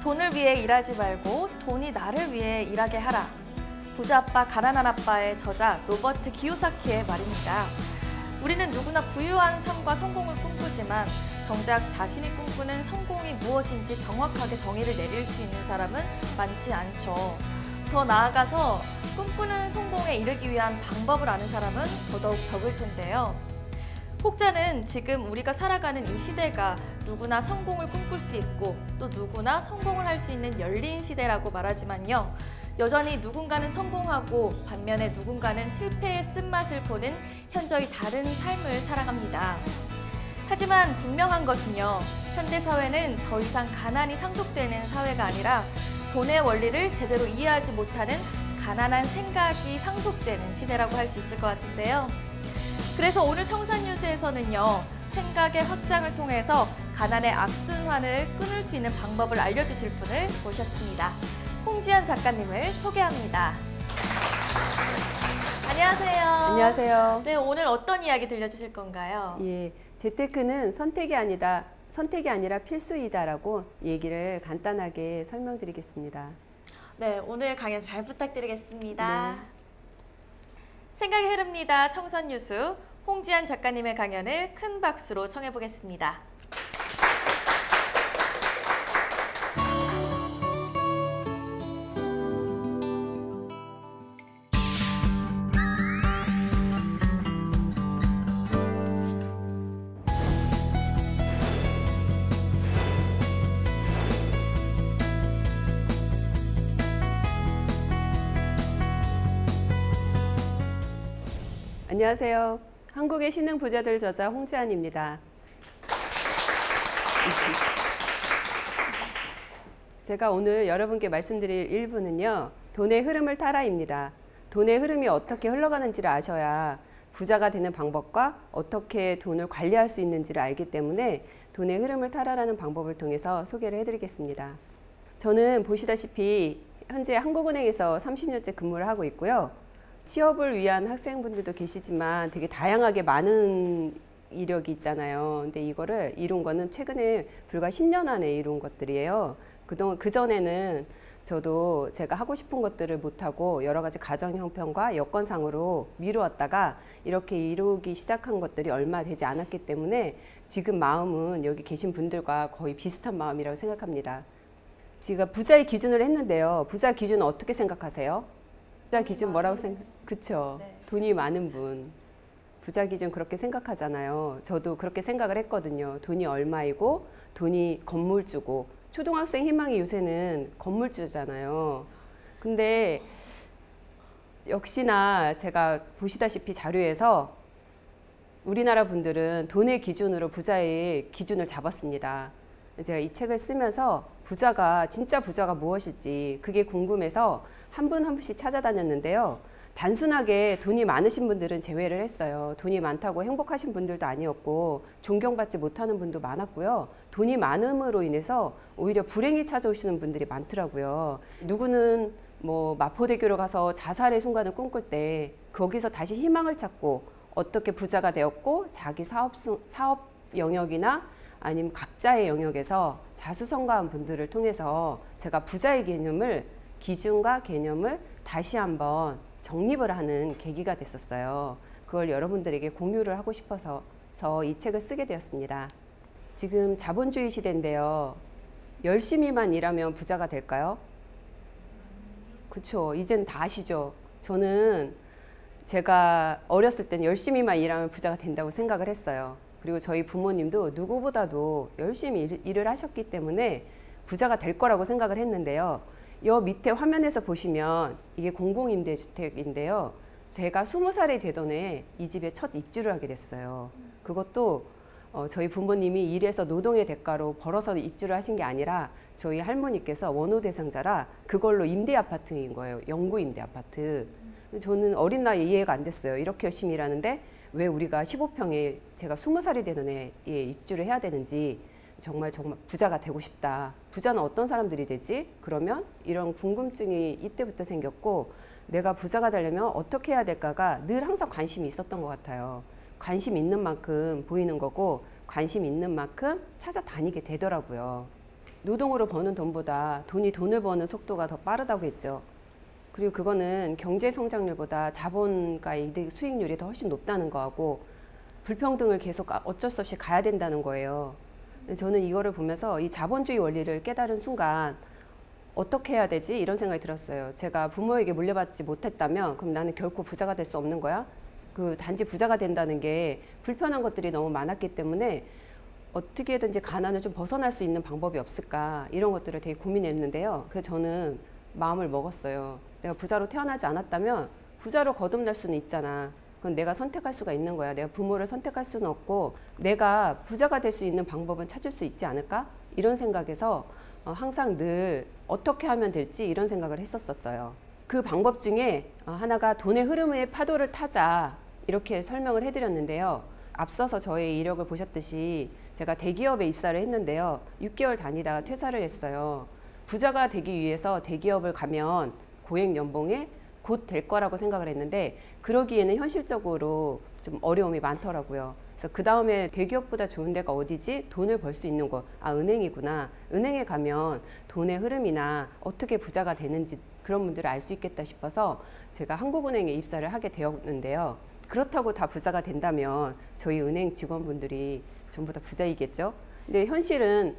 돈을 위해 일하지 말고 돈이 나를 위해 일하게 하라. 부자 아빠 가난한 아빠의 저자 로버트 기요사키의 말입니다. 우리는 누구나 부유한 삶과 성공을 꿈꾸지만 정작 자신이 꿈꾸는 성공이 무엇인지 정확하게 정의를 내릴 수 있는 사람은 많지 않죠. 더 나아가서 꿈꾸는 성공에 이르기 위한 방법을 아는 사람은 더더욱 적을 텐데요. 혹자는 지금 우리가 살아가는 이 시대가 누구나 성공을 꿈꿀 수 있고 또 누구나 성공을 할 수 있는 열린 시대라고 말하지만요. 여전히 누군가는 성공하고 반면에 누군가는 실패의 쓴맛을 보는 현저히 다른 삶을 살아갑니다. 하지만 분명한 것은요. 현대사회는 더 이상 가난이 상속되는 사회가 아니라 돈의 원리를 제대로 이해하지 못하는 가난한 생각이 상속되는 시대라고 할 수 있을 것 같은데요. 그래서 오늘 청산뉴스에서는요. 생각의 확장을 통해서 가난의 악순환을 끊을 수 있는 방법을 알려주실 분을 모셨습니다. 홍지연 작가님을 소개합니다. 안녕하세요. 안녕하세요. 네, 오늘 어떤 이야기 들려주실 건가요? 예, 재테크는 선택이 아니라 필수이다라고 얘기를 간단하게 설명드리겠습니다. 네, 오늘 강연 잘 부탁드리겠습니다. 네. 생각이 흐릅니다. 청산뉴스 홍지연 작가님의 강연을 큰 박수로 청해보겠습니다. 안녕하세요. 한국의 신흥 부자들 저자 홍지연입니다. 제가 오늘 여러분께 말씀드릴 일부는요. 돈의 흐름을 따라입니다. 돈의 흐름이 어떻게 흘러가는지를 아셔야 부자가 되는 방법과 어떻게 돈을 관리할 수 있는지를 알기 때문에 돈의 흐름을 따라라는 방법을 통해서 소개를 해드리겠습니다. 저는 보시다시피 현재 한국은행에서 30년째 근무를 하고 있고요. 취업을 위한 학생분들도 계시지만 되게 다양하게 많은 이력이 있잖아요. 근데 이거를 이룬 거는 최근에 불과 10년 안에 이룬 것들이에요. 그전에는 저도 제가 하고 싶은 것들을 못하고 여러 가지 가정 형편과 여건상으로 미루었다가 이렇게 이루기 시작한 것들이 얼마 되지 않았기 때문에 지금 마음은 여기 계신 분들과 거의 비슷한 마음이라고 생각합니다. 제가 부자의 기준을 했는데요. 부자 기준은 어떻게 생각하세요? 부자 기준 뭐라고 그쵸? 네. 돈이 많은 분. 부자 기준 그렇게 생각하잖아요. 저도 그렇게 생각을 했거든요. 돈이 얼마이고 돈이 건물주고 초등학생 희망이 요새는 건물주잖아요. 근데 역시나 제가 보시다시피 자료에서 우리나라 분들은 돈의 기준으로 부자의 기준을 잡았습니다. 제가 이 책을 쓰면서 진짜 부자가 무엇일지 그게 궁금해서 한 분 한 분씩 찾아다녔는데요. 단순하게 돈이 많으신 분들은 제외를 했어요. 돈이 많다고 행복하신 분들도 아니었고 존경받지 못하는 분도 많았고요. 돈이 많음으로 인해서 오히려 불행이 찾아오시는 분들이 많더라고요. 누구는 뭐 마포대교로 가서 자살의 순간을 꿈꿀 때 거기서 다시 희망을 찾고 어떻게 부자가 되었고 자기 사업 영역이나 아니면 각자의 영역에서 자수성가한 분들을 통해서 제가 부자의 기준과 개념을 다시 한번 정립을 하는 계기가 됐었어요. 그걸 여러분들에게 공유를 하고 싶어서 이 책을 쓰게 되었습니다. 지금 자본주의 시대인데요. 열심히만 일하면 부자가 될까요? 그렇죠. 이젠 다 아시죠. 저는 제가 어렸을 땐 열심히만 일하면 부자가 된다고 생각을 했어요. 그리고 저희 부모님도 누구보다도 열심히 일을 하셨기 때문에 부자가 될 거라고 생각을 했는데요. 여 밑에 화면에서 보시면 이게 공공임대주택인데요. 제가 20살이 되던 해 이 집에 첫 입주를 하게 됐어요. 그것도 저희 부모님이 일해서 노동의 대가로 벌어서 입주를 하신 게 아니라 저희 할머니께서 원호 대상자라 그걸로 임대 아파트인 거예요. 영구 임대 아파트. 저는 어린 나이에 이해가 안 됐어요. 이렇게 열심히 일하는데 왜 우리가 15평에 제가 20살이 되는 해에 입주를 해야 되는지 정말 부자가 되고 싶다. 부자는 어떤 사람들이 되지? 그러면 이런 궁금증이 이때부터 생겼고 내가 부자가 되려면 어떻게 해야 될까가 늘 항상 관심이 있었던 것 같아요. 관심 있는 만큼 보이는 거고 관심 있는 만큼 찾아다니게 되더라고요. 노동으로 버는 돈보다 돈이 돈을 버는 속도가 더 빠르다고 했죠. 그리고 그거는 경제 성장률보다 자본가 이득 수익률이 더 훨씬 높다는 거하고 불평등을 계속 어쩔 수 없이 가야 된다는 거예요. 저는 이거를 보면서 이 자본주의 원리를 깨달은 순간 어떻게 해야 되지? 이런 생각이 들었어요. 제가 부모에게 물려받지 못했다면 그럼 나는 결코 부자가 될 수 없는 거야? 그 단지 부자가 된다는 게 불편한 것들이 너무 많았기 때문에 어떻게든지 가난을 좀 벗어날 수 있는 방법이 없을까 이런 것들을 되게 고민했는데요. 그래서 저는 마음을 먹었어요. 내가 부자로 태어나지 않았다면 부자로 거듭날 수는 있잖아. 그건 내가 선택할 수가 있는 거야. 내가 부모를 선택할 수는 없고 내가 부자가 될 수 있는 방법은 찾을 수 있지 않을까? 이런 생각에서 항상 늘 어떻게 하면 될지 이런 생각을 했었어요. 그 방법 중에 하나가 돈의 흐름의 파도를 타자 이렇게 설명을 해드렸는데요. 앞서서 저의 이력을 보셨듯이 제가 대기업에 입사를 했는데요. 6개월 다니다가 퇴사를 했어요. 부자가 되기 위해서 대기업을 가면 고액 연봉에 곧 될 거라고 생각을 했는데 그러기에는 현실적으로 좀 어려움이 많더라고요. 그래서 그 다음에 대기업보다 좋은 데가 어디지? 돈을 벌 수 있는 곳. 아, 은행이구나. 은행에 가면 돈의 흐름이나 어떻게 부자가 되는지 그런 분들을 알 수 있겠다 싶어서 제가 한국은행에 입사를 하게 되었는데요. 그렇다고 다 부자가 된다면 저희 은행 직원분들이 전부 다 부자이겠죠. 근데 현실은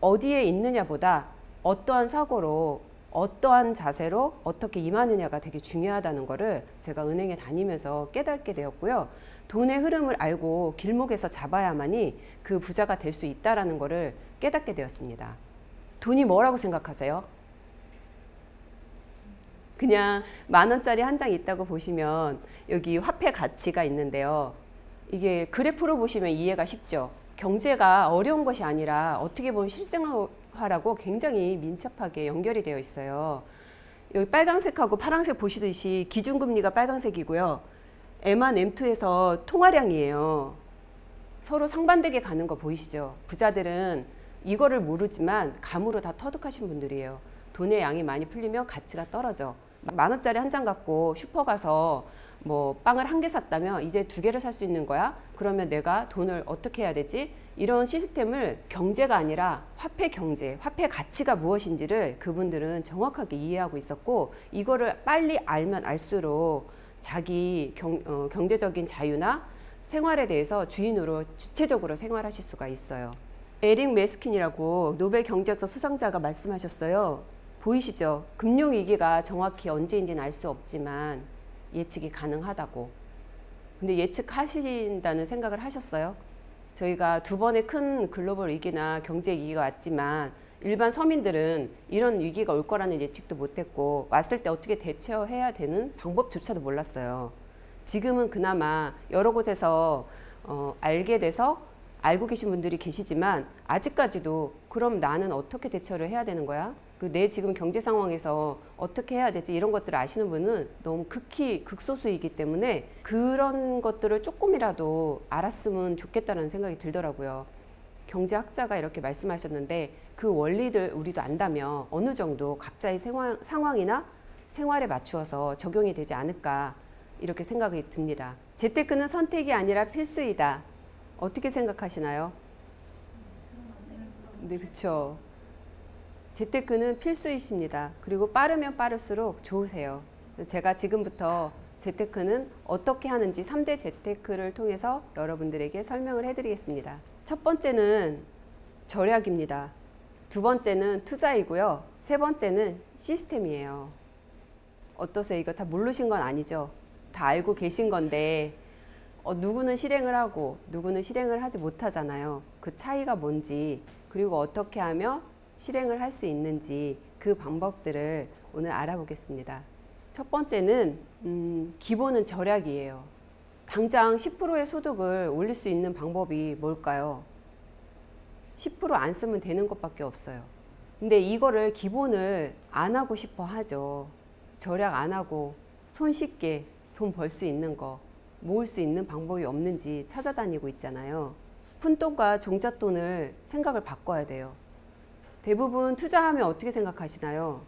어디에 있느냐보다 어떠한 사고로 어떠한 자세로 어떻게 임하느냐가 되게 중요하다는 거를 제가 은행에 다니면서 깨닫게 되었고요. 돈의 흐름을 알고 길목에서 잡아야만이 그 부자가 될 수 있다는 거를 깨닫게 되었습니다. 돈이 뭐라고 생각하세요? 그냥 10,000원짜리 한 장 있다고 보시면 여기 화폐 가치가 있는데요. 이게 그래프로 보시면 이해가 쉽죠. 경제가 어려운 것이 아니라 어떻게 보면 실생활하고 굉장히 민첩하게 연결이 되어 있어요. 여기 빨간색하고 파란색 보시듯이 기준금리가 빨간색이고요. M1, M2에서 통화량이에요. 서로 상반되게 가는 거 보이시죠? 부자들은 이거를 모르지만 감으로 다 터득하신 분들이에요. 돈의 양이 많이 풀리면 가치가 떨어져. 10,000원짜리 한 장 갖고 슈퍼 가서 뭐 빵을 1개 샀다면 이제 2개를 살 수 있는 거야? 그러면 내가 돈을 어떻게 해야 되지? 이런 시스템을 경제가 아니라 화폐 경제, 화폐 가치가 무엇인지를 그분들은 정확하게 이해하고 있었고 이거를 빨리 알면 알수록 자기 경제적인 자유나 생활에 대해서 주인으로 주체적으로 생활하실 수가 있어요. 에릭 메스킨이라고 노벨 경제학상 수상자가 말씀하셨어요. 보이시죠? 금융위기가 정확히 언제인지는 알 수 없지만 예측이 가능하다고. 근데 예측하신다는 생각을 하셨어요? 저희가 2번의 큰 글로벌 위기나 경제 위기가 왔지만 일반 서민들은 이런 위기가 올 거라는 예측도 못했고 왔을 때 어떻게 대처해야 되는 방법조차도 몰랐어요. 지금은 그나마 여러 곳에서 알게 돼서 알고 계신 분들이 계시지만 아직까지도 그럼 나는 어떻게 대처를 해야 되는 거야? 내 지금 경제 상황에서 어떻게 해야 되지? 이런 것들을 아시는 분은 너무 극히 극소수이기 때문에 그런 것들을 조금이라도 알았으면 좋겠다는 생각이 들더라고요. 경제학자가 이렇게 말씀하셨는데 그 원리를 우리도 안다면 어느 정도 각자의 상황이나 생활에 맞추어서 적용이 되지 않을까 이렇게 생각이 듭니다. 재테크는 선택이 아니라 필수이다. 어떻게 생각하시나요? 네, 그렇죠. 재테크는 필수이십니다. 그리고 빠르면 빠를수록 좋으세요. 제가 지금부터 재테크는 어떻게 하는지 3대 재테크를 통해서 여러분들에게 설명을 해드리겠습니다. 첫 번째는 절약입니다. 두 번째는 투자이고요. 세 번째는 시스템이에요. 어떠세요? 이거 다 모르신 건 아니죠? 다 알고 계신 건데 누구는 실행을 하고 누구는 실행을 하지 못하잖아요. 그 차이가 뭔지 그리고 어떻게 하면 실행을 할 수 있는지 그 방법들을 오늘 알아보겠습니다. 첫 번째는 기본은 절약이에요. 당장 10%의 소득을 올릴 수 있는 방법이 뭘까요? 10% 안 쓰면 되는 것밖에 없어요. 근데 이거를 기본을 안 하고 싶어 하죠. 절약 안 하고 손쉽게 돈 벌 수 있는 거, 모을 수 있는 방법이 없는지 찾아다니고 있잖아요. 푼돈과 종잣돈을 생각을 바꿔야 돼요. 대부분 투자하면 어떻게 생각하시나요?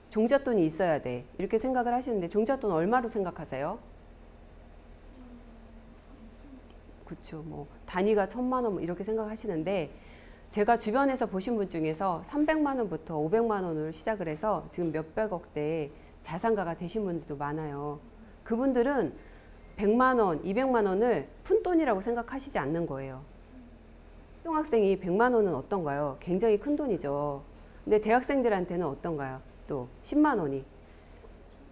종잣돈이 있어야 돼. 이렇게 생각을 하시는데 종잣돈 얼마로 생각하세요? 그렇죠. 뭐 단위가 1,000만 원 이렇게 생각하시는데 제가 주변에서 보신 분 중에서 300만 원부터 500만 원으로 시작을 해서 지금 몇백억대 자산가가 되신 분들도 많아요. 그분들은 100만 원, 200만 원을 푼돈이라고 생각하시지 않는 거예요. 초등학생이 100만 원은 어떤가요? 굉장히 큰 돈이죠. 근데 대학생들한테는 어떤가요? 또 10만 원이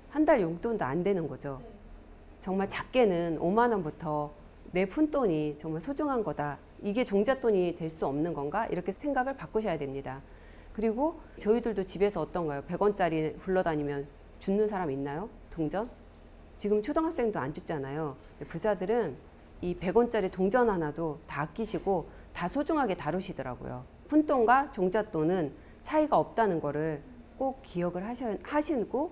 한 달 용돈도 안 되는 거죠. 정말 작게는 5만 원부터 내 푼돈이 정말 소중한 거다. 이게 종잣돈이 될 수 없는 건가? 이렇게 생각을 바꾸셔야 됩니다. 그리고 저희들도 집에서 어떤가요? 100원짜리 굴러다니면 줍는 사람 있나요? 동전? 지금 초등학생도 안 줍잖아요. 부자들은 이 100원짜리 동전 하나도 다 아끼시고 다 소중하게 다루시더라고요. 푼돈과 종잣돈은 차이가 없다는 거를 꼭 기억을 하시고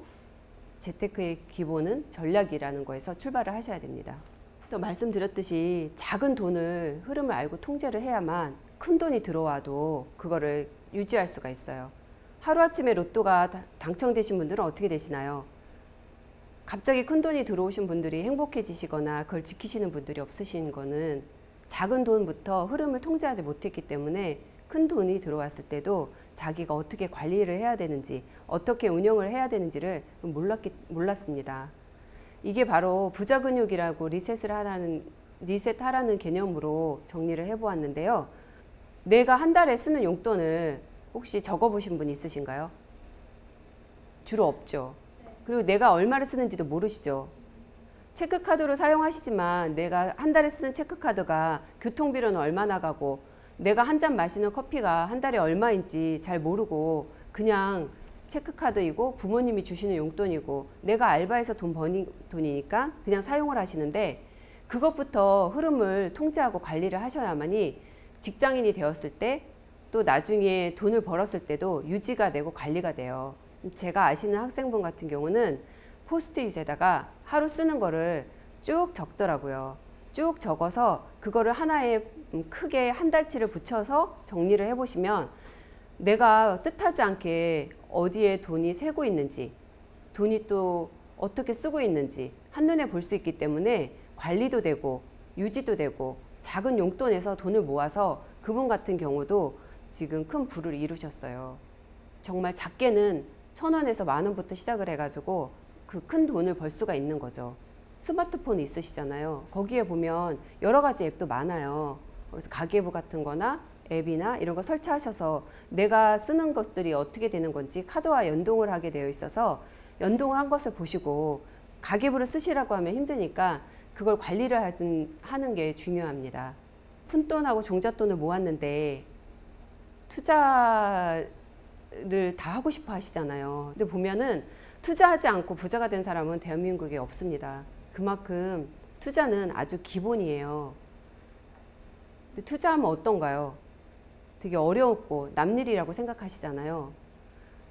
재테크의 기본은 전략이라는 거에서 출발을 하셔야 됩니다. 또 말씀드렸듯이 작은 돈을 흐름을 알고 통제를 해야만 큰 돈이 들어와도 그거를 유지할 수가 있어요. 하루아침에 로또가 당첨되신 분들은 어떻게 되시나요? 갑자기 큰 돈이 들어오신 분들이 행복해지시거나 그걸 지키시는 분들이 없으신 거는 작은 돈부터 흐름을 통제하지 못했기 때문에 큰 돈이 들어왔을 때도 자기가 어떻게 관리를 해야 되는지 어떻게 운영을 해야 되는지를 몰랐습니다. 이게 바로 부자 근육이라고 리셋하라는 개념으로 정리를 해보았는데요. 내가 한 달에 쓰는 용돈을 혹시 적어보신 분 있으신가요? 주로 없죠. 그리고 내가 얼마를 쓰는지도 모르시죠. 체크카드로 사용하시지만 내가 한 달에 쓰는 체크카드가 교통비로는 얼마 나가고 내가 한 잔 마시는 커피가 한 달에 얼마인지 잘 모르고 그냥 체크카드이고 부모님이 주시는 용돈이고 내가 알바해서 돈 버는 돈이니까 그냥 사용을 하시는데 그것부터 흐름을 통제하고 관리를 하셔야만이 직장인이 되었을 때 또 나중에 돈을 벌었을 때도 유지가 되고 관리가 돼요. 제가 아시는 학생분 같은 경우는 포스트잇에다가 하루 쓰는 거를 쭉 적더라고요. 쭉 적어서 그거를 하나에 크게 한 달치를 붙여서 정리를 해보시면 내가 뜻하지 않게 어디에 돈이 새고 있는지 돈이 또 어떻게 쓰고 있는지 한눈에 볼 수 있기 때문에 관리도 되고 유지도 되고 작은 용돈에서 돈을 모아서 그분 같은 경우도 지금 큰 부를 이루셨어요. 정말 작게는 1,000원에서 10,000원부터 시작을 해가지고 그 큰 돈을 벌 수가 있는 거죠. 스마트폰 있으시잖아요. 거기에 보면 여러 가지 앱도 많아요. 그래서 가계부 같은 거나 앱이나 이런 거 설치하셔서 내가 쓰는 것들이 어떻게 되는 건지 카드와 연동을 하게 되어 있어서 연동을 한 것을 보시고 가계부를 쓰시라고 하면 힘드니까 그걸 관리를 하는 게 중요합니다. 푼돈하고 종잣돈을 모았는데 투자를 다 하고 싶어 하시잖아요. 근데 보면은 투자하지 않고 부자가 된 사람은 대한민국에 없습니다. 그만큼 투자는 아주 기본이에요. 근데 투자하면 어떤가요? 되게 어려웠고 남일이라고 생각하시잖아요.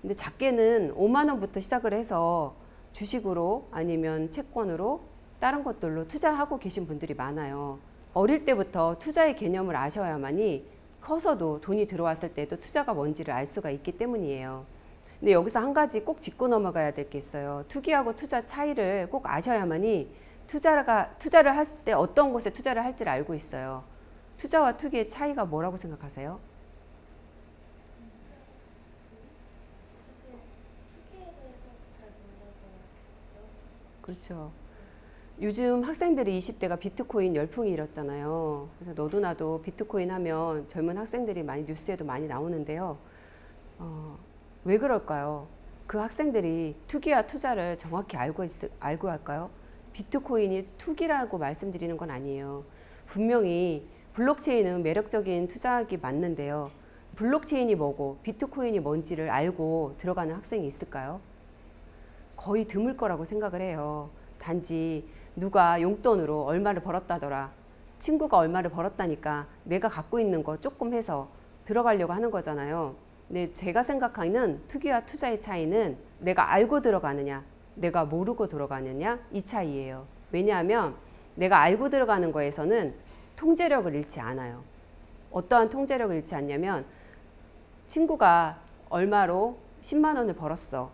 근데 작게는 5만 원부터 시작을 해서 주식으로 아니면 채권으로 다른 것들로 투자하고 계신 분들이 많아요. 어릴 때부터 투자의 개념을 아셔야만이 커서도 돈이 들어왔을 때도 투자가 뭔지를 알 수가 있기 때문이에요. 근데 여기서 한 가지 꼭 짚고 넘어가야 될 게 있어요. 투기하고 투자 차이를 꼭 아셔야만이 투자를 할 때 어떤 곳에 투자를 할지를 알고 있어요. 투자와 투기의 차이가 뭐라고 생각하세요? 그렇죠. 요즘 학생들이 20대가 비트코인 열풍이 일었잖아요. 그래서 너도 나도 비트코인 하면 젊은 학생들이 많이 뉴스에도 많이 나오는데요. 왜 그럴까요? 그 학생들이 투기와 투자를 정확히 알고 할까요? 비트코인이 투기라고 말씀드리는 건 아니에요. 분명히 블록체인은 매력적인 투자하기 맞는데요. 블록체인이 뭐고 비트코인이 뭔지를 알고 들어가는 학생이 있을까요? 거의 드물 거라고 생각을 해요. 단지 누가 용돈으로 얼마를 벌었다더라. 친구가 얼마를 벌었다니까 내가 갖고 있는 거 조금 해서 들어가려고 하는 거잖아요. 근데 제가 생각하는 투기와 투자의 차이는 내가 알고 들어가느냐, 내가 모르고 들어가느냐 이 차이예요. 왜냐하면 내가 알고 들어가는 거에서는 통제력을 잃지 않아요. 어떠한 통제력을 잃지 않냐면 친구가 얼마로 10만 원을 벌었어.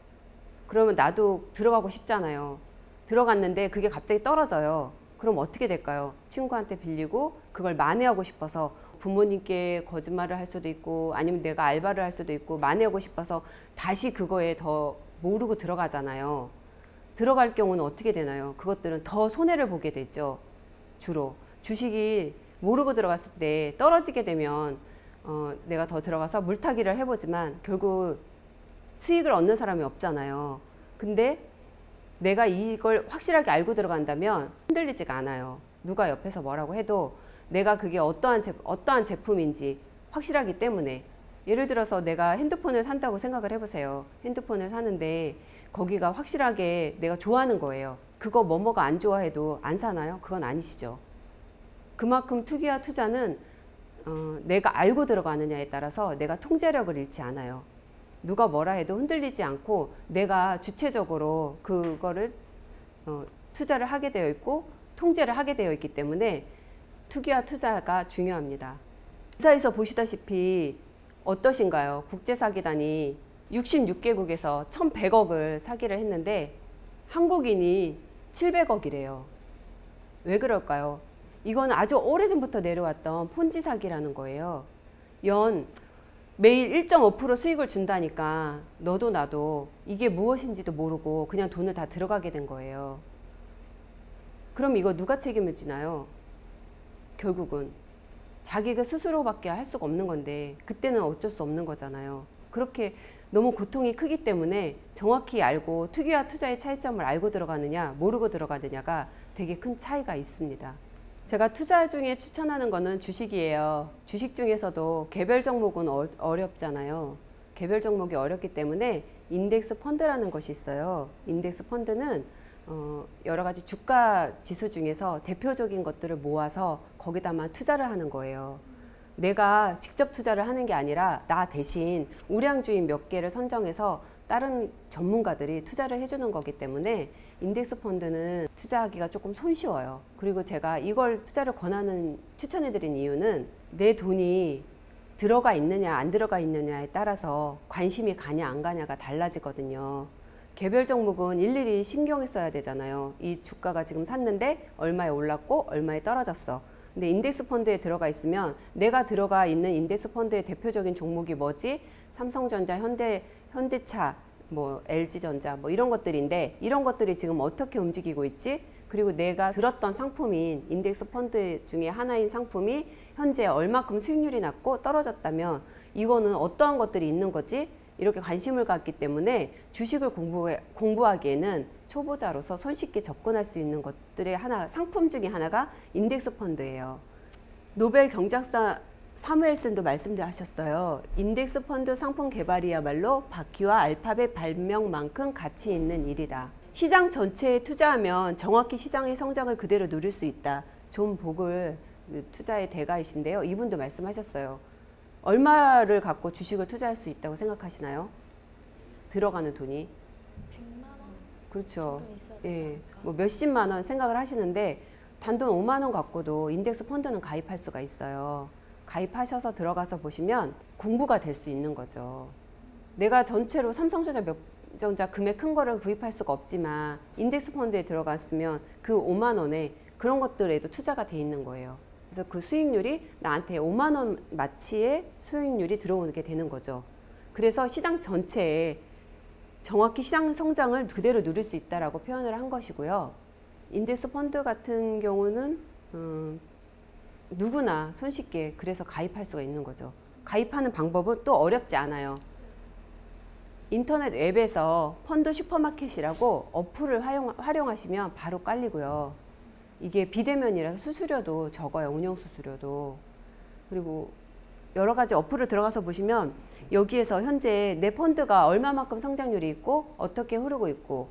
그러면 나도 들어가고 싶잖아요. 들어갔는데 그게 갑자기 떨어져요. 그럼 어떻게 될까요? 친구한테 빌리고 그걸 만회하고 싶어서 부모님께 거짓말을 할 수도 있고 아니면 내가 알바를 할 수도 있고 만회하고 싶어서 다시 그거에 더 모르고 들어가잖아요. 들어갈 경우는 어떻게 되나요? 그것들은 더 손해를 보게 되죠. 주로 주식이 모르고 들어갔을 때 떨어지게 되면 내가 더 들어가서 물타기를 해보지만 결국 수익을 얻는 사람이 없잖아요. 근데 내가 이걸 확실하게 알고 들어간다면 흔들리지가 않아요. 누가 옆에서 뭐라고 해도 내가 그게 어떠한 제품인지 확실하기 때문에. 예를 들어서 내가 핸드폰을 산다고 생각을 해보세요. 핸드폰을 사는데 거기가 확실하게 내가 좋아하는 거예요. 그거 뭐뭐가 안 좋아해도 안 사나요? 그건 아니시죠. 그만큼 투기와 투자는 내가 알고 들어가느냐에 따라서 내가 통제력을 잃지 않아요. 누가 뭐라 해도 흔들리지 않고 내가 주체적으로 그거를 투자를 하게 되어 있고 통제를 하게 되어 있기 때문에 투기와 투자가 중요합니다. 기사에서 보시다시피 어떠신가요? 국제사기단이 66개국에서 1,100억을 사기를 했는데 한국인이 700억이래요. 왜 그럴까요? 이건 아주 오래전부터 내려왔던 폰지 사기라는 거예요. 매일 1.5% 수익을 준다니까 너도 나도 이게 무엇인지도 모르고 그냥 돈을 다 들어가게 된 거예요. 그럼 이거 누가 책임을 지나요? 결국은 자기가 스스로밖에 할 수가 없는 건데 그때는 어쩔 수 없는 거잖아요. 그렇게 너무 고통이 크기 때문에 정확히 알고 투기와 투자의 차이점을 알고 들어가느냐 모르고 들어가느냐가 되게 큰 차이가 있습니다. 제가 투자 중에 추천하는 거는 주식이에요. 주식 중에서도 개별 종목은 어렵잖아요. 개별 종목이 어렵기 때문에 인덱스 펀드라는 것이 있어요. 인덱스 펀드는 여러 가지 주가 지수 중에서 대표적인 것들을 모아서 거기다만 투자를 하는 거예요. 내가 직접 투자를 하는 게 아니라 나 대신 우량주인 몇 개를 선정해서 다른 전문가들이 투자를 해주는 거기 때문에 인덱스 펀드는 투자하기가 조금 손쉬워요. 그리고 제가 이걸 투자를 추천해드린 이유는 내 돈이 들어가 있느냐 안 들어가 있느냐에 따라서 관심이 가냐 안 가냐가 달라지거든요. 개별 종목은 일일이 신경을 써야 되잖아요. 이 주가가 지금 샀는데 얼마에 올랐고 얼마에 떨어졌어. 근데 인덱스 펀드에 들어가 있으면 내가 들어가 있는 인덱스 펀드의 대표적인 종목이 뭐지? 삼성전자, 현대차, 뭐 LG전자 뭐 이런 것들인데 이런 것들이 지금 어떻게 움직이고 있지? 그리고 내가 들었던 상품인 인덱스 펀드 중에 하나인 상품이 현재 얼마큼 수익률이 낮고 떨어졌다면 이거는 어떠한 것들이 있는 거지? 이렇게 관심을 갖기 때문에 주식을 공부하기에는 초보자로서 손쉽게 접근할 수 있는 것들의 상품 중에 하나가 인덱스 펀드예요. 노벨 경제학자 사무엘슨도 말씀하셨어요. 인덱스 펀드 상품 개발이야말로 바퀴와 알파벳 발명만큼 가치 있는 일이다. 시장 전체에 투자하면 정확히 시장의 성장을 그대로 누릴 수 있다. 존 보글 투자의 대가이신데요. 이분도 말씀하셨어요. 얼마를 갖고 주식을 투자할 수 있다고 생각하시나요? 들어가는 돈이 100만 원? 그렇죠. 정도는 있어야 되지 예, 않을까? 뭐 몇십만 원 생각을 하시는데 단돈 5만 원 갖고도 인덱스 펀드는 가입할 수가 있어요. 가입하셔서 들어가서 보시면 공부가 될 수 있는 거죠. 내가 전체로 삼성전자 금액 큰 거를 구입할 수가 없지만 인덱스 펀드에 들어갔으면 그 5만 원에 그런 것들에도 투자가 돼 있는 거예요. 그래서 그 수익률이 나한테 5만 원 마치의 수익률이 들어오게 되는 거죠. 그래서 시장 전체에 정확히 시장 성장을 그대로 누릴 수 있다라고 표현을 한 것이고요. 인덱스 펀드 같은 경우는 누구나 손쉽게 그래서 가입할 수가 있는 거죠. 가입하는 방법은 또 어렵지 않아요. 인터넷 웹에서 펀드 슈퍼마켓이라고 어플을 활용하시면 바로 깔리고요. 이게 비대면이라서 수수료도 적어요. 운영 수수료도. 그리고 여러 가지 어플을 들어가서 보시면 여기에서 현재 내 펀드가 얼마만큼 성장률이 있고 어떻게 흐르고 있고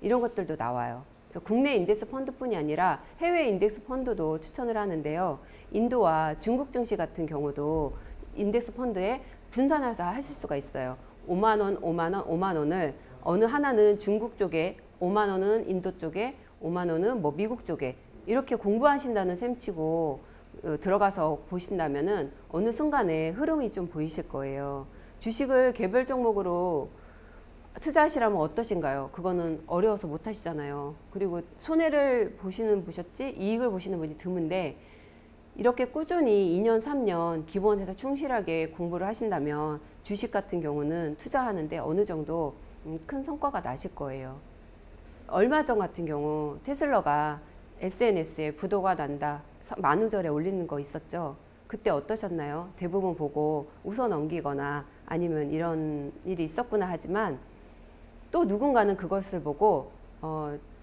이런 것들도 나와요. 그래서 국내 인덱스 펀드뿐이 아니라 해외 인덱스 펀드도 추천을 하는데요. 인도와 중국 증시 같은 경우도 인덱스 펀드에 분산해서 하실 수가 있어요. 5만 원, 5만 원, 5만 원을 어느 하나는 중국 쪽에 5만 원은 인도 쪽에 5만 원은 뭐 미국 쪽에 이렇게 공부하신다는 셈치고 들어가서 보신다면은 어느 순간에 흐름이 좀 보이실 거예요. 주식을 개별 종목으로 투자하시라면 어떠신가요? 그거는 어려워서 못 하시잖아요. 그리고 손해를 보셨지 이익을 보시는 분이 드문데 이렇게 꾸준히 2년, 3년 기본에서 충실하게 공부를 하신다면 주식 같은 경우는 투자하는데 어느 정도 큰 성과가 나실 거예요. 얼마 전 같은 경우 테슬라가 SNS에 부도가 난다 만우절에 올리는 거 있었죠. 그때 어떠셨나요? 대부분 보고 웃어 넘기거나 아니면 이런 일이 있었구나 하지만 또 누군가는 그것을 보고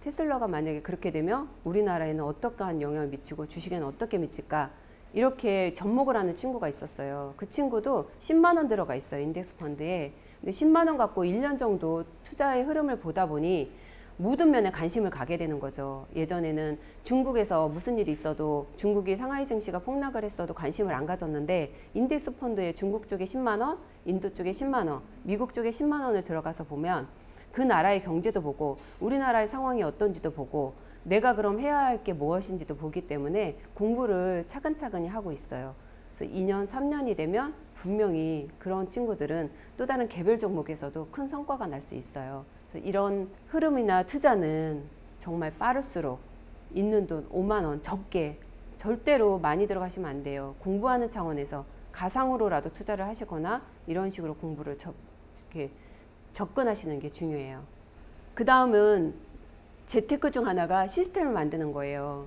테슬라가 만약에 그렇게 되면 우리나라에는 어떠한 영향을 미치고 주식에는 어떻게 미칠까 이렇게 접목을 하는 친구가 있었어요. 그 친구도 10만 원 들어가 있어요. 인덱스 펀드에. 근데 10만 원 갖고 1년 정도 투자의 흐름을 보다 보니 모든 면에 관심을 가게 되는 거죠. 예전에는 중국에서 무슨 일이 있어도 중국이 상하이 증시가 폭락을 했어도 관심을 안 가졌는데 인덱스 펀드에 중국 쪽에 10만 원, 인도 쪽에 10만 원, 미국 쪽에 10만 원을 들어가서 보면 그 나라의 경제도 보고 우리나라의 상황이 어떤지도 보고 내가 그럼 해야 할 게 무엇인지도 보기 때문에 공부를 차근차근히 하고 있어요. 그래서 2년, 3년이 되면 분명히 그런 친구들은 또 다른 개별 종목에서도 큰 성과가 날 수 있어요. 그래서 이런 흐름이나 투자는 정말 빠를수록 있는 돈 5만 원 적게 절대로 많이 들어가시면 안 돼요. 공부하는 차원에서 가상으로라도 투자를 하시거나 이런 식으로 공부를 이렇게 접근하시는 게 중요해요. 그 다음은 재테크 중 하나가 시스템을 만드는 거예요.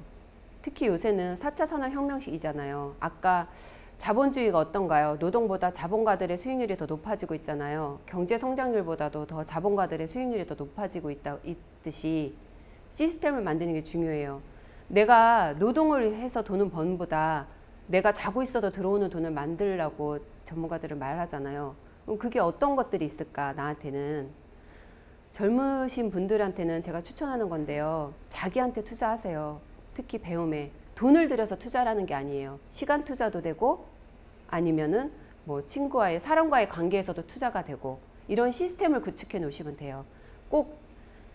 특히 요새는 4차 산업혁명 시기잖아요. 아까 자본주의가 어떤가요? 노동보다 자본가들의 수익률이 더 높아지고 있잖아요. 경제 성장률보다도 더 자본가들의 수익률이 더 높아지고 있듯이 시스템을 만드는 게 중요해요. 내가 노동을 해서 돈을 번보다 내가 자고 있어도 들어오는 돈을 만들라고 전문가들은 말하잖아요. 그럼 그게 어떤 것들이 있을까? 나한테는 젊으신 분들한테는 제가 추천하는 건데요. 자기한테 투자하세요. 특히 배움에 돈을 들여서 투자라는 게 아니에요. 시간 투자도 되고 아니면은 뭐 친구와의 사람과의 관계에서도 투자가 되고 이런 시스템을 구축해 놓으시면 돼요. 꼭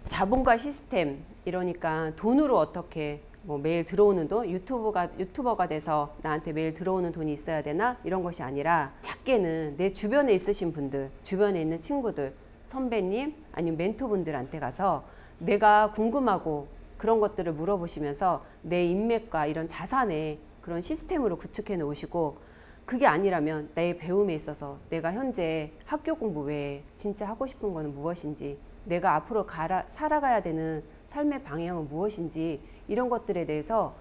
자본과 시스템 이러니까 돈으로 어떻게 뭐 매일 들어오는 돈 유튜버가 돼서 나한테 매일 들어오는 돈이 있어야 되나 이런 것이 아니라 작게는 내 주변에 있으신 분들 주변에 있는 친구들 선배님 아니면 멘토분들한테 가서 내가 궁금하고 그런 것들을 물어보시면서 내 인맥과 이런 자산에 그런 시스템으로 구축해 놓으시고 그게 아니라면 내 배움에 있어서 내가 현재 학교 공부 외에 진짜 하고 싶은 거는 무엇인지 내가 앞으로 살아가야 되는 삶의 방향은 무엇인지 이런 것들에 대해서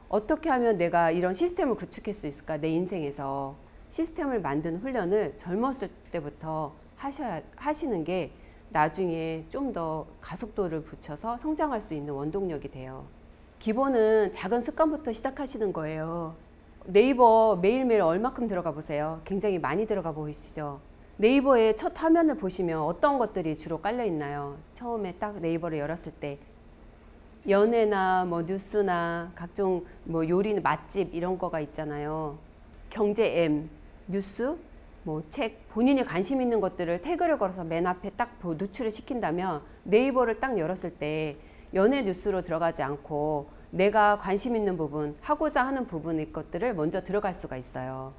어떻게 하면 내가 이런 시스템을 구축할 수 있을까 내 인생에서 시스템을 만드는 훈련을 젊었을 때부터 하시는 게 나중에 좀 더 가속도를 붙여서 성장할 수 있는 원동력이 돼요. 기본은 작은 습관부터 시작하시는 거예요. 네이버 매일매일 얼마큼 들어가 보세요. 굉장히 많이 들어가 보이시죠? 네이버의 첫 화면을 보시면 어떤 것들이 주로 깔려 있나요? 처음에 딱 네이버를 열었을 때 연애나 뭐 뉴스나 각종 뭐 요리 맛집 이런 거가 있잖아요. 경제 M, 뉴스, 뭐 책, 본인이 관심 있는 것들을 태그를 걸어서 맨 앞에 딱 노출을 시킨다면 네이버를 딱 열었을 때 연예 뉴스로 들어가지 않고 내가 관심 있는 부분, 하고자 하는 부분의 것들을 먼저 들어갈 수가 있어요.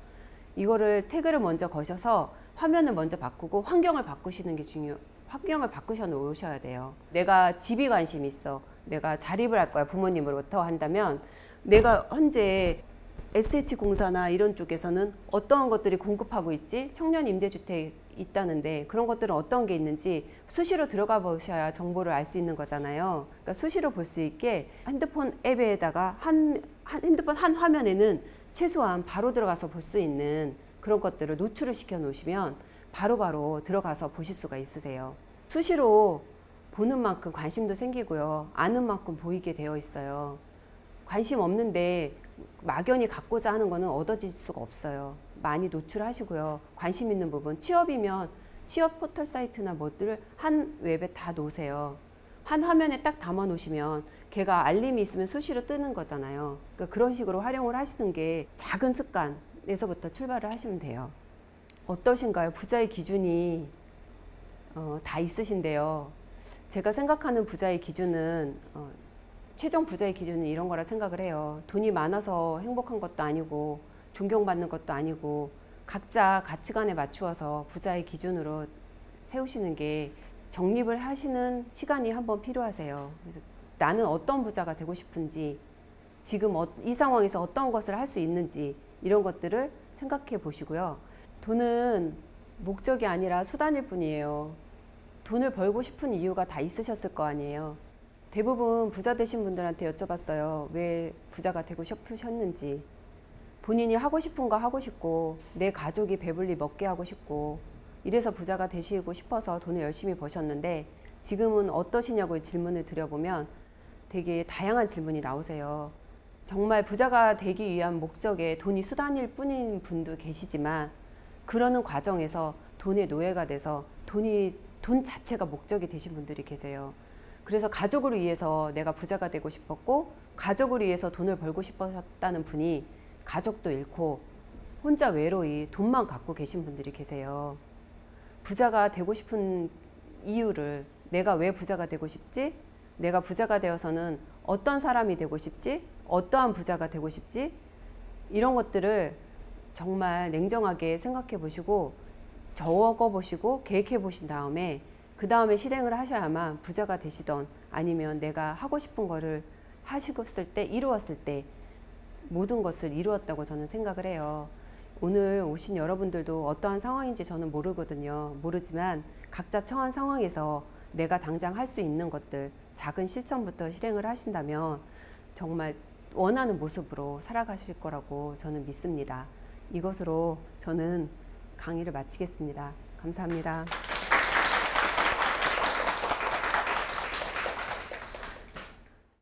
이거를 태그를 먼저 거셔서 화면을 먼저 바꾸고 환경을 바꾸시는 게 환경을 바꾸셔 놓으셔야 돼요. 내가 집이 관심 있어. 내가 자립을 할 거야. 부모님으로부터 한다면 내가 현재 SH공사나 이런 쪽에서는 어떤 것들이 공급하고 있지? 청년 임대주택 있다는데 그런 것들은 어떤 게 있는지 수시로 들어가 보셔야 정보를 알 수 있는 거잖아요. 그러니까 수시로 볼 수 있게 핸드폰 앱에다가 핸드폰 한 화면에는 최소한 바로 들어가서 볼 수 있는 그런 것들을 노출을 시켜 놓으시면 바로바로 들어가서 보실 수가 있으세요. 수시로 보는 만큼 관심도 생기고요. 아는 만큼 보이게 되어 있어요. 관심 없는데 막연히 갖고자 하는 거는 얻어질 수가 없어요. 많이 노출하시고요. 관심 있는 부분, 취업이면 취업 포털 사이트나 뭐들을 한 웹에 다 놓으세요. 한 화면에 딱 담아 놓으시면 걔가 알림이 있으면 수시로 뜨는 거잖아요. 그러니까 그런 식으로 활용을 하시는 게 작은 습관에서부터 출발을 하시면 돼요. 어떠신가요? 부자의 기준이 다 있으신데요. 제가 생각하는 부자의 기준은 최종 부자의 기준은 이런 거라 생각을 해요. 돈이 많아서 행복한 것도 아니고 존경받는 것도 아니고 각자 가치관에 맞추어서 부자의 기준으로 세우시는 게 정립을 하시는 시간이 한번 필요하세요. 그래서 나는 어떤 부자가 되고 싶은지 지금 이 상황에서 어떤 것을 할 수 있는지 이런 것들을 생각해 보시고요. 돈은 목적이 아니라 수단일 뿐이에요. 돈을 벌고 싶은 이유가 다 있으셨을 거 아니에요. 대부분 부자 되신 분들한테 여쭤봤어요. 왜 부자가 되고 싶으셨는지. 본인이 하고 싶은 거 하고 싶고 내 가족이 배불리 먹게 하고 싶고 이래서 부자가 되시고 싶어서 돈을 열심히 버셨는데 지금은 어떠시냐고 질문을 드려보면 되게 다양한 질문이 나오세요. 정말 부자가 되기 위한 목적에 돈이 수단일 뿐인 분도 계시지만 그러는 과정에서 돈의 노예가 돼서 돈 자체가 목적이 되신 분들이 계세요. 그래서 가족을 위해서 내가 부자가 되고 싶었고 가족을 위해서 돈을 벌고 싶었다는 분이 가족도 잃고 혼자 외로이 돈만 갖고 계신 분들이 계세요. 부자가 되고 싶은 이유를 내가 왜 부자가 되고 싶지? 내가 부자가 되어서는 어떤 사람이 되고 싶지? 어떠한 부자가 되고 싶지? 이런 것들을 정말 냉정하게 생각해 보시고 적어 보시고 계획해 보신 다음에 그 다음에 실행을 하셔야만 부자가 되시던 아니면 내가 하고 싶은 거를 하셨을 때 이루었을 때 모든 것을 이루었다고 저는 생각을 해요. 오늘 오신 여러분들도 어떠한 상황인지 저는 모르거든요. 모르지만 각자 처한 상황에서 내가 당장 할 수 있는 것들 작은 실천부터 실행을 하신다면 정말 원하는 모습으로 살아가실 거라고 저는 믿습니다. 이것으로 저는 강의를 마치겠습니다. 감사합니다.